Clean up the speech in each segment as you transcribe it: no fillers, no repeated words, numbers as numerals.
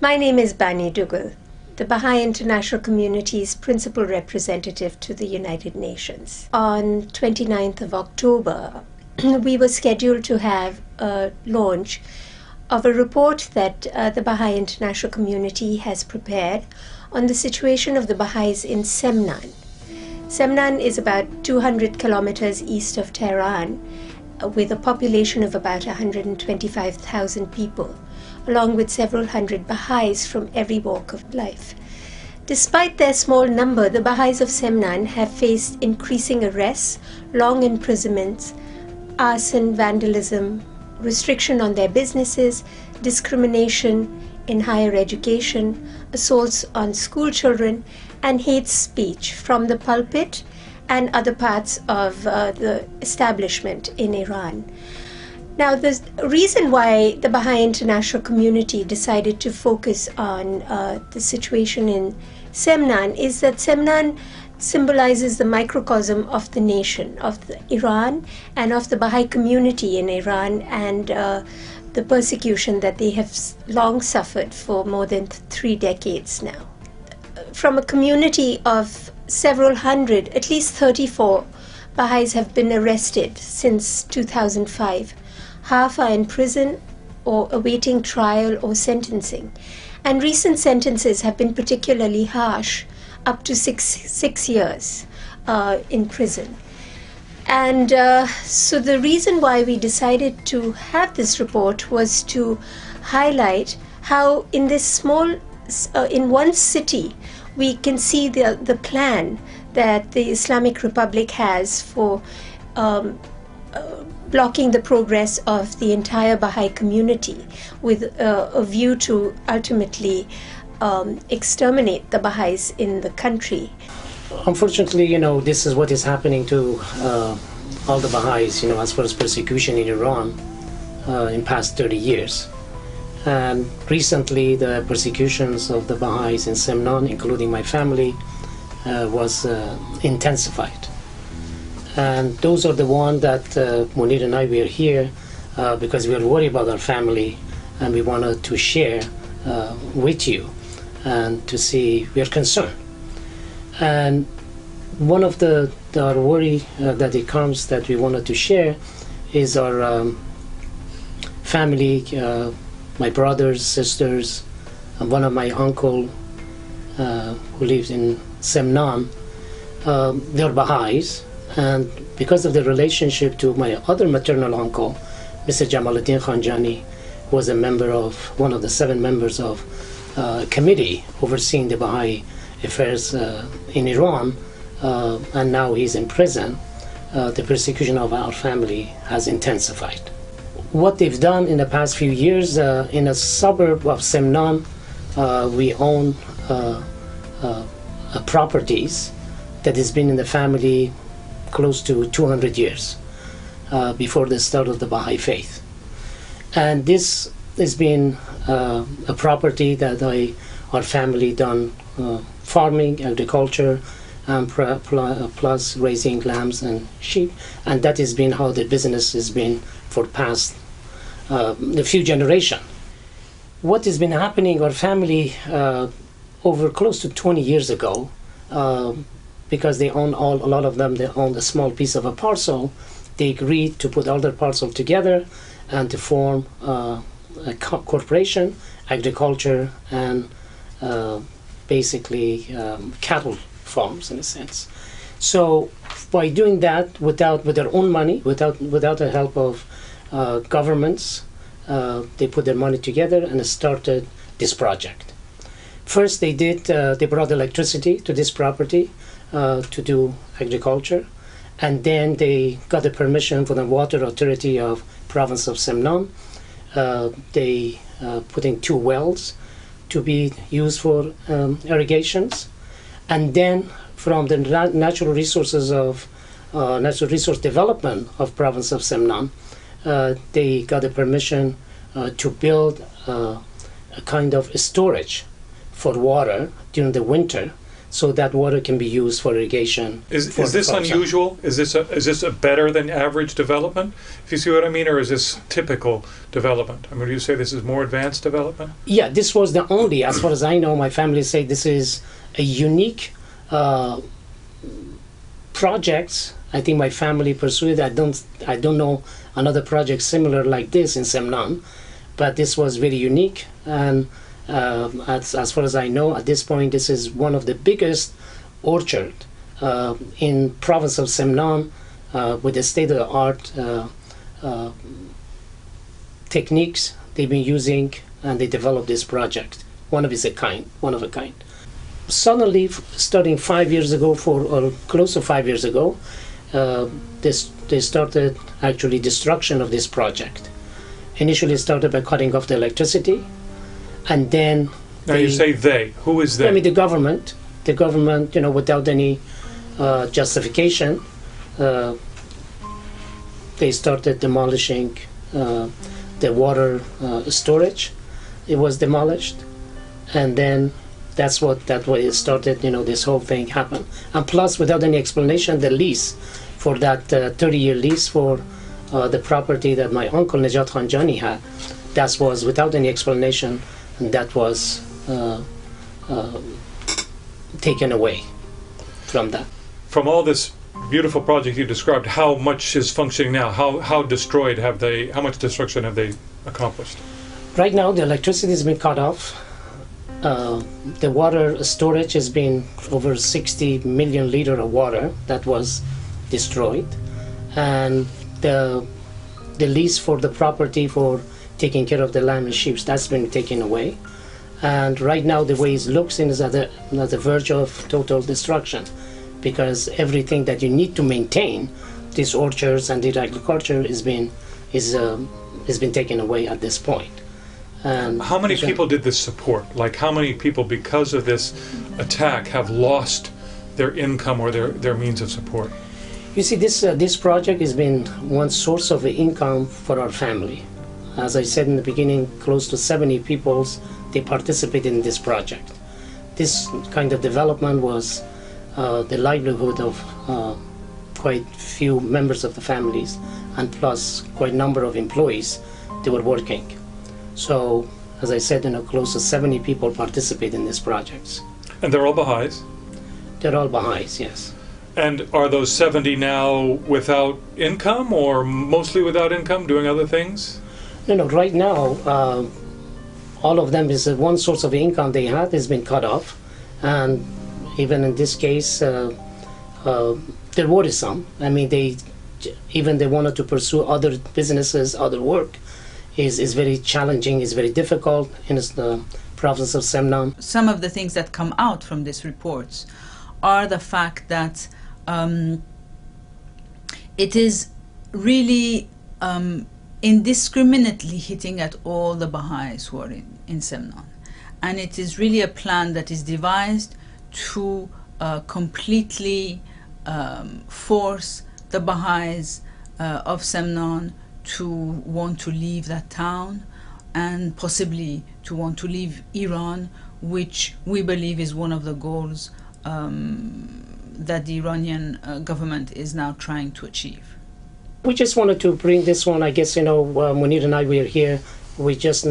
My name is Bani Dugal, the Baha'i International Community's principal representative to the United Nations. On 29th of October, we were scheduled to have a launch of a report that the Baha'i International Community has prepared on the situation of the Baha'is in Semnan. Semnan is about 200 kilometers east of Tehran, with a population of about 125,000 people, along with several hundred Baha'is from every walk of life. Despite their small number, the Baha'is of Semnan have faced increasing arrests, long imprisonments, arson, vandalism, restriction on their businesses, discrimination in higher education, assaults on school children, and hate speech from the pulpit and other parts of the establishment in Iran. Now, the reason why the Baha'i International Community decided to focus on the situation in Semnan is that Semnan symbolizes the microcosm of the nation, of Iran, and of the Baha'i community in Iran, and the persecution that they have long suffered for more than 3 decades now. From a community of several hundred, at least 34 Baha'is have been arrested since 2005. Half are in prison or awaiting trial or sentencing. And recent sentences have been particularly harsh, up to six years in prison. And so the reason why we decided to have this report was to highlight how in this small, in one city, we can see the plan that the Islamic Republic has for blocking the progress of the entire Baha'i community with a view to ultimately exterminate the Baha'is in the country. Unfortunately, this is what is happening to all the Baha'is, as far as persecution in Iran in past 30 years. And recently, the persecutions of the Baha'is in Semnan, including my family, was intensified. And those are the ones that Munir and I were here because we are worried about our family, and we wanted to share with you and to see we are concerned. And one of our worry that it comes that we wanted to share is our family, my brothers, sisters, and one of my uncle who lives in Semnan. They're Baha'is, and because of the relationship to my other maternal uncle, Mr. Jamaluddin Khanjani, who was a member of one of the 7 members of a committee overseeing the Baha'i affairs in Iran, and now he's in prison, the persecution of our family has intensified. What they've done in the past few years, in a suburb of Semnan, we own properties that has been in the family close to 200 years before the start of the Baha'i faith. And this has been a property that our family done farming, agriculture, and plus raising lambs and sheep, and that has been how the business has been for past a few generations. What has been happening, our family over close to 20 years ago, because they own a lot of them, they own a small piece of a parcel, they agreed to put all their parcel together and to form a corporation, agriculture, and basically cattle farms in a sense. So by doing that with their own money, without the help of governments, they put their money together and started this project. First they brought electricity to this property to do agriculture, and then they got the permission from the water authority of province of Semnan. They put in 2 wells to be used for irrigations, and then from the natural resource development of province of Semnan, they got the permission to build a kind of storage for water during the winter, so that water can be used for irrigation. Is this unusual? Is this a better than average development? If you see what I mean, or is this typical development? I mean, do you say this is more advanced development? Yeah, this was the only, as far as I know, my family say this is a unique project. I think my family pursued. I don't know another project similar like this in Semnan, but this was very unique. And as far as I know, at this point, this is one of the biggest orchard in province of Semnan with the state-of-the-art techniques they've been using, and they developed this project. One of a kind. Suddenly, starting 5 years ago, or close to 5 years ago, they started actually destruction of this project. Initially started by cutting off the electricity, and then now you say they. Who is they? I mean the government, without any justification, they started demolishing the water storage. It was demolished, and then that's what it started. This whole thing happened, and plus, without any explanation, the lease for that 30-year lease for the property that my uncle Najat Khanjani had, that was without any explanation, and that was taken away from that. From all this beautiful project you described, how much is functioning now? How destroyed how much destruction have they accomplished? Right now, the electricity has been cut off. The water storage has been over 60 million liter of water that was destroyed, and the lease for the property for taking care of the lamb and sheep, that's been taken away. And right now, the way it looks is at the verge of total destruction, because everything that you need to maintain these orchards and the agriculture has been taken away at this point. And how many people did this support? Like, how many people, because of this attack, have lost their income or their means of support? You see, this project has been one source of income for our family. As I said in the beginning, close to 70 people, they participated in this project. This kind of development was the livelihood of quite few members of the families, and plus quite a number of employees. They were working. So, as I said, close to 70 people participate in these projects. And they're all Baha'is? They're all Baha'is, yes. And are those 70 now without income, or mostly without income, doing other things? No, right now, all of them is one source of income they had has been cut off. And even in this case, there were some. I mean, they wanted to pursue other businesses, other work. Is very challenging, is very difficult in the province of Semnan. Some of the things that come out from these reports are the fact that it is really indiscriminately hitting at all the Baha'is who are in Semnan. And it is really a plan that is devised to completely force the Baha'is of Semnan to want to leave that town, and possibly to want to leave Iran, which we believe is one of the goals that the Iranian government is now trying to achieve. We just wanted to bring this one. I guess, Munir and I were here. It's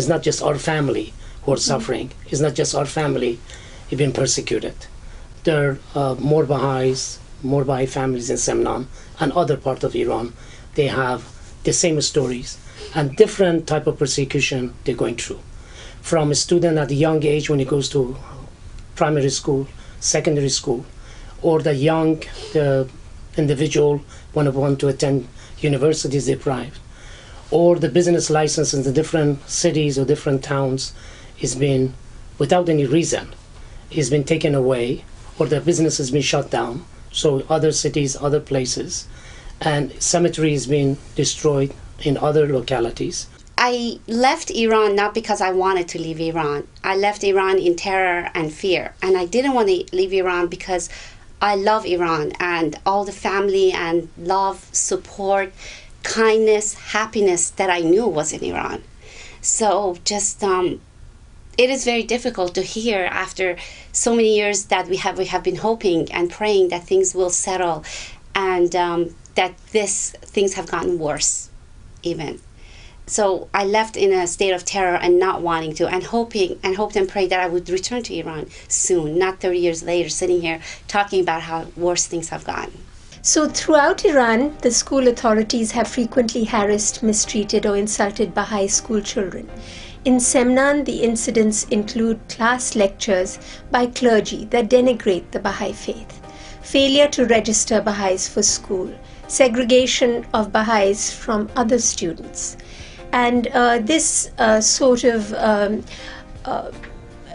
not just our family who are suffering. It's not just our family who've been persecuted. There are more Baha'is, more Baha'i families in Semnan and other parts of Iran. They have the same stories and different type of persecution they're going through. From a student at a young age when he goes to primary school, secondary school, or the young individual when they want to attend universities deprived, or the business license in the different cities or different towns is been, without any reason, is been taken away, or the business has been shut down. So other cities, other places, and cemeteries being destroyed in other localities. I left Iran not because I wanted to leave Iran. I left Iran in terror and fear. And I didn't want to leave Iran because I love Iran and all the family and love, support, kindness, happiness that I knew was in Iran. So just it is very difficult to hear after so many years that we have been hoping and praying that things will settle, and that things have gotten worse even. So I left in a state of terror and not wanting to, and hoped and prayed that I would return to Iran soon, not 30 years later, sitting here talking about how worse things have gotten. So throughout Iran, the school authorities have frequently harassed, mistreated, or insulted Baha'i school children. In Semnan, the incidents include class lectures by clergy that denigrate the Baha'i faith, failure to register Baha'is for school, segregation of Baha'is from other students. And this sort of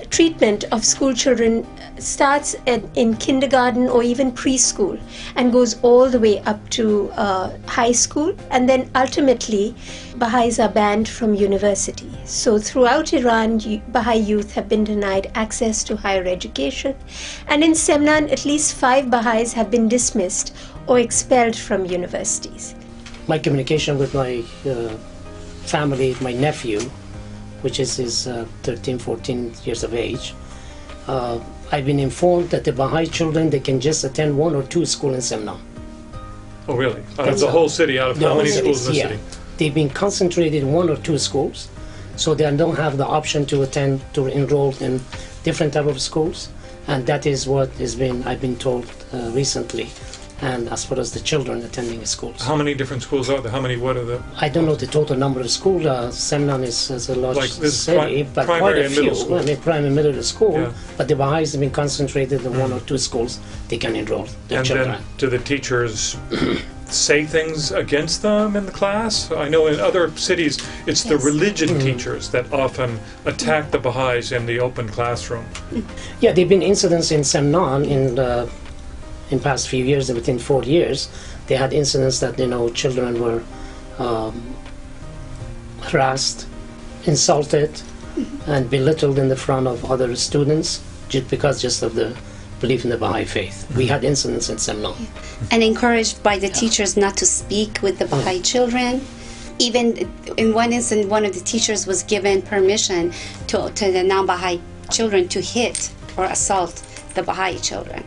treatment of school children starts in kindergarten or even preschool and goes all the way up to high school, and then ultimately Baha'is are banned from university. So throughout Iran, Baha'i youth have been denied access to higher education, and in Semnan at least 5 Baha'is have been dismissed or expelled from universities. My communication with my family, my nephew, which is 13, 14 years of age, I've been informed that the Baha'i children, they can just attend 1 or 2 schools in Semnan. Oh, really? Out of the whole city, out of how many schools in the city? They've been concentrated in 1 or 2 schools, so they don't have the option to enroll in different type of schools, and that is what I've been told recently. And as far as the children attending schools. How many different schools are there? What are the... I don't know the total number of schools. Semnan is a large city, but quite a few. I mean, primary and middle school, yeah. But the Baha'is have been concentrated in 1 or 2 schools they can enroll their children. And then do the teachers say things against them in the class? I know in other cities it's the religion teachers that often attack the Baha'is in the open classroom. Yeah, there have been incidents in Semnan in past few years, within 4 years, they had incidents that, children were harassed, insulted, and belittled in the front of other students just of the belief in the Baha'i faith. We had incidents in Semnan. And encouraged by the teachers not to speak with the Baha'i children. Even in one instance, one of the teachers was given permission to the non-Baha'i children to hit or assault the Baha'i children.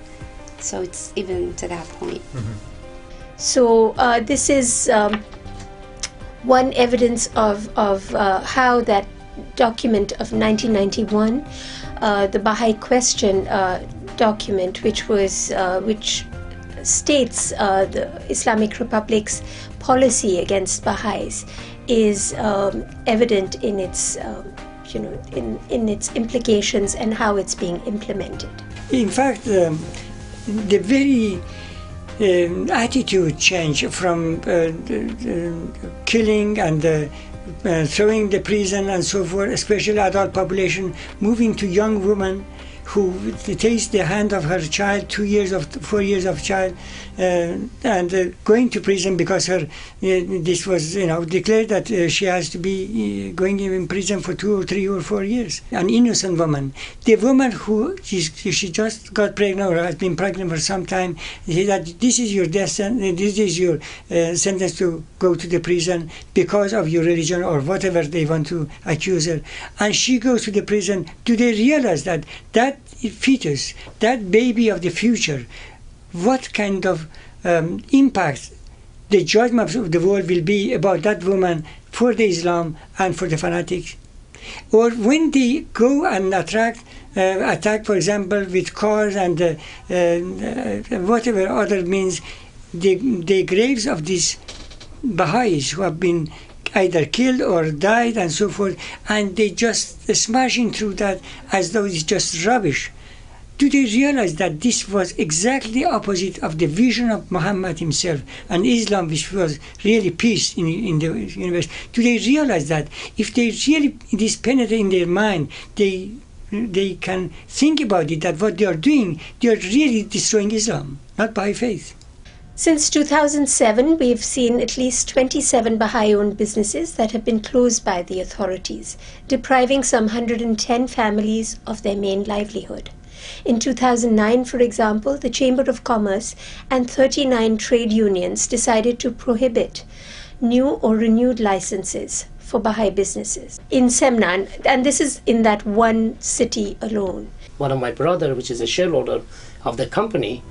So it's even to that point. So this is one evidence of how that document of 1991, the Baha'i Question document, which states the Islamic Republic's policy against Baha'is, is evident in its in its implications and how it's being implemented. In fact, the very attitude change from killing and throwing the prison and so forth, especially adult population, moving to young women who takes the hand of her child, 4 years of child, and going to prison because this was declared that she has to be going in prison for 2 or 3 or 4 years. An innocent woman. The woman who she just got pregnant or has been pregnant for some time, that this is your destiny, this is your sentence to go to the prison because of your religion or whatever they want to accuse her, and she goes to the prison. Do they realize that fetus, that baby of the future, what kind of impact the judgment of the world will be about that woman for the Islam and for the fanatics? Or when they go and attack, for example, with cars and whatever other means, the graves of these Baha'is who have been either killed or died and so forth, and they just smashing through that as though it's just rubbish. Do they realize that this was exactly opposite of the vision of Muhammad himself and Islam, which was really peace in the universe? Do they realize that if they really this penetrate in their mind, they can think about it, that what they are doing, they are really destroying Islam, not by faith. Since 2007, we've seen at least 27 Baha'i-owned businesses that have been closed by the authorities, depriving some 110 families of their main livelihood. In 2009, for example, the Chamber of Commerce and 39 trade unions decided to prohibit new or renewed licenses for Baha'i businesses in Semnan, and this is in that one city alone. One of my brother, which is a shareholder of the company,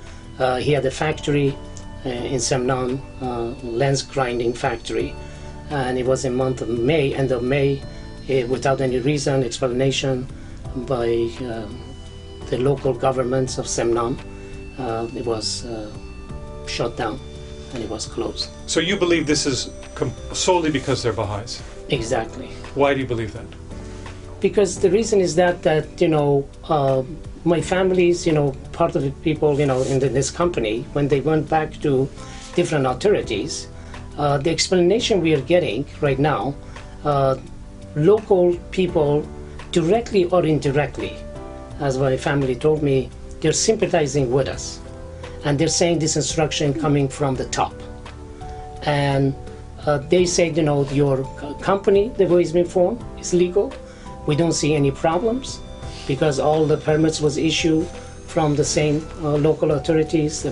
he had a factory in Semnan, lens grinding factory, and it was in month of May, end of May, without any reason, explanation by the local governments of Semnan, it was shut down and it was closed. So you believe this is solely because they're Baha'is? Exactly. Why do you believe that? Because the reason is that my family's, part of the people, in this company, when they went back to different authorities, the explanation we are getting right now, local people, directly or indirectly, as my family told me, they're sympathizing with us. And they're saying this instruction coming from the top. And they say, your company, the way it's been formed, is legal. We don't see any problems because all the permits was issued from the same local authorities,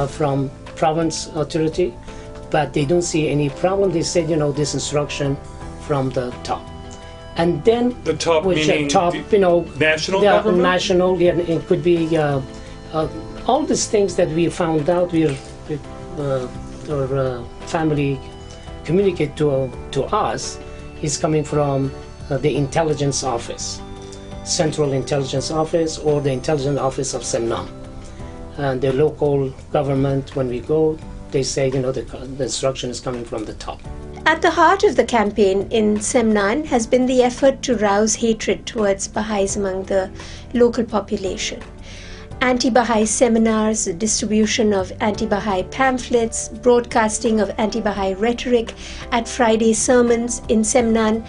from province authority, but they don't see any problem. They said, this instruction from the top. And then the top meaning national government? National, yeah, it could be all these things that we found out. Our family communicate to us is coming from the intelligence office, Central Intelligence Office, or the Intelligence Office of Semnan. And the local government, when we go, they say, the instruction is coming from the top. At the heart of the campaign in Semnan has been the effort to rouse hatred towards Baha'is among the local population. Anti-Baha'i seminars, the distribution of anti-Baha'i pamphlets, broadcasting of anti-Baha'i rhetoric at Friday sermons in Semnan,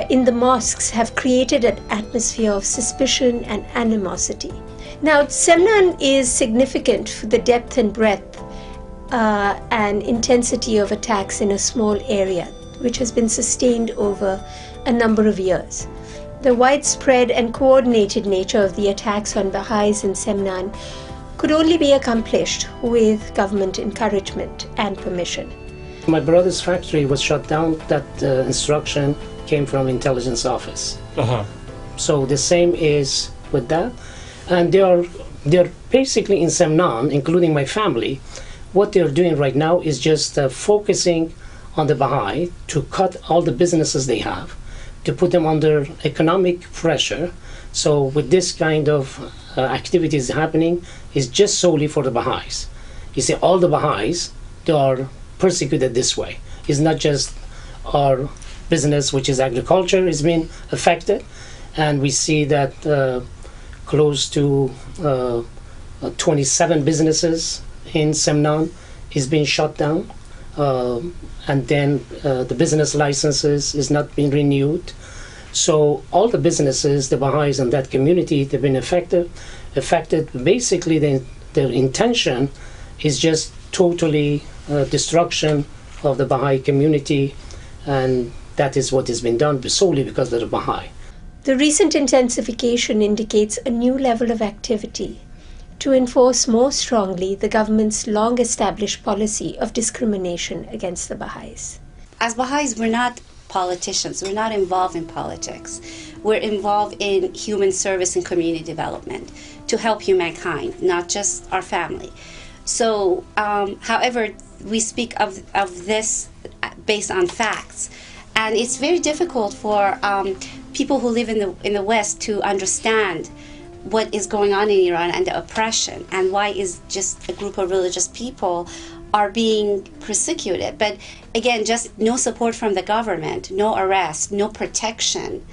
in the mosques have created an atmosphere of suspicion and animosity. Now, Semnan is significant for the depth and breadth and intensity of attacks in a small area, which has been sustained over a number of years. The widespread and coordinated nature of the attacks on Baha'is in Semnan could only be accomplished with government encouragement and permission. My brother's factory was shut down. That instruction came from intelligence office. So the same is with that. And they're basically in Semnan, including my family. What they're doing right now is just focusing on the Baha'i to cut all the businesses they have, to put them under economic pressure. So with this kind of activities happening is just solely for the Baha'is. You see, all the Baha'is, they are persecuted this way. It's not just our business, which is agriculture, is being affected. And we see that close to 27 businesses in Semnan is being shut down. And then the business licenses is not being renewed. So all the businesses, the Baha'is in that community, they've been affected. Basically, their intention is just totally destruction of the Baha'i community, and that is what has been done solely because of the Baha'i. The recent intensification indicates a new level of activity to enforce more strongly the government's long-established policy of discrimination against the Baha'is. As Baha'is, we're not politicians. We're not involved in politics. We're involved in human service and community development to help humankind, not just our family. So, however, we speak of this based on facts. And it's very difficult for people who live in the West to understand what is going on in Iran and the oppression, and why is just a group of religious people are being persecuted. But again, just no support from the government, no arrest, no protection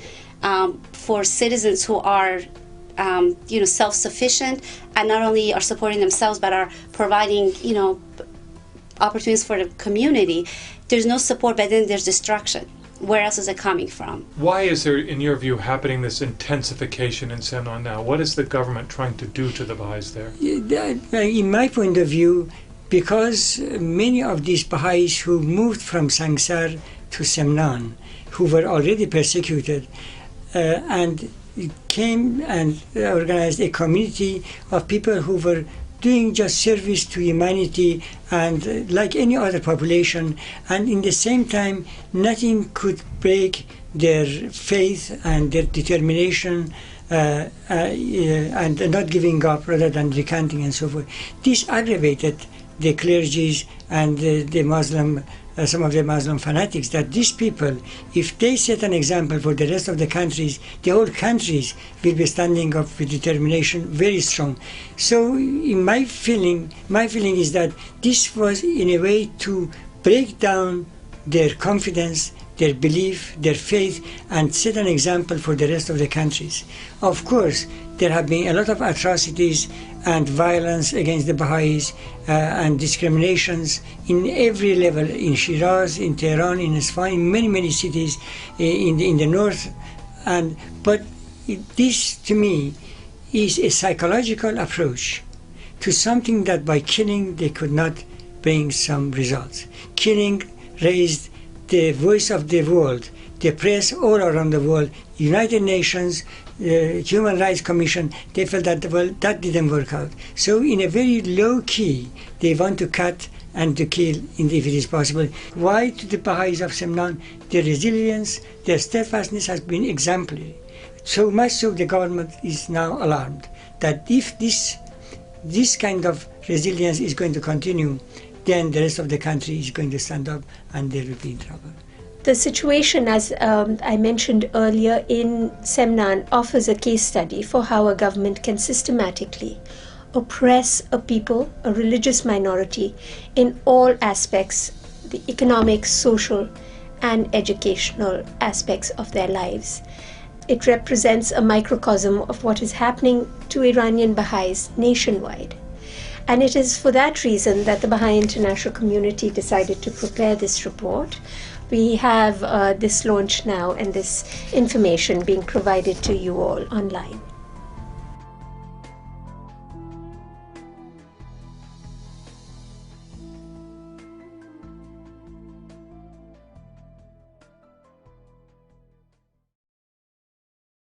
for citizens who are self-sufficient and not only are supporting themselves but are providing opportunities for the community. There's no support, but then there's destruction. Where else is it coming from? Why is there, in your view, happening this intensification in Semnan now? What is the government trying to do to the Baha'is there? In my point of view, because many of these Baha'is who moved from Sangsar to Semnan, who were already persecuted, and came and organized a community of people who were doing just service to humanity and like any other population, and in the same time nothing could break their faith and their determination and not giving up rather than recanting and so forth. This aggravated the clergies and the Muslim, some of the Muslim fanatics, that these people, if they set an example for the rest of the countries, the whole countries will be standing up with determination very strong. So in my feeling is that this was in a way to break down their confidence, their belief, their faith, and set an example for the rest of the countries. Of course, there have been a lot of atrocities and violence against the Baha'is and discriminations in every level, in Shiraz, in Tehran, in Isfahan, in many, many cities in the north. But this, to me, is a psychological approach to something that by killing they could not bring some results. Killing raised the voice of the world, the press all around the world, United Nations, Human Rights Commission. They felt that, well, that didn't work out. So in a very low key, they want to cut and to kill if it is possible. Why to the Baha'is of Semnan? Their resilience, their steadfastness has been exemplary. So much so the government is now alarmed that if this kind of resilience is going to continue, then the rest of the country is going to stand up and they will be in trouble. The situation, as I mentioned earlier, in Semnan offers a case study for how a government can systematically oppress a people, a religious minority, in all aspects, the economic, social, and educational aspects of their lives. It represents a microcosm of what is happening to Iranian Baha'is nationwide. And it is for that reason that the Baha'i international community decided to prepare this report. We have this launch now and this information being provided to you all online.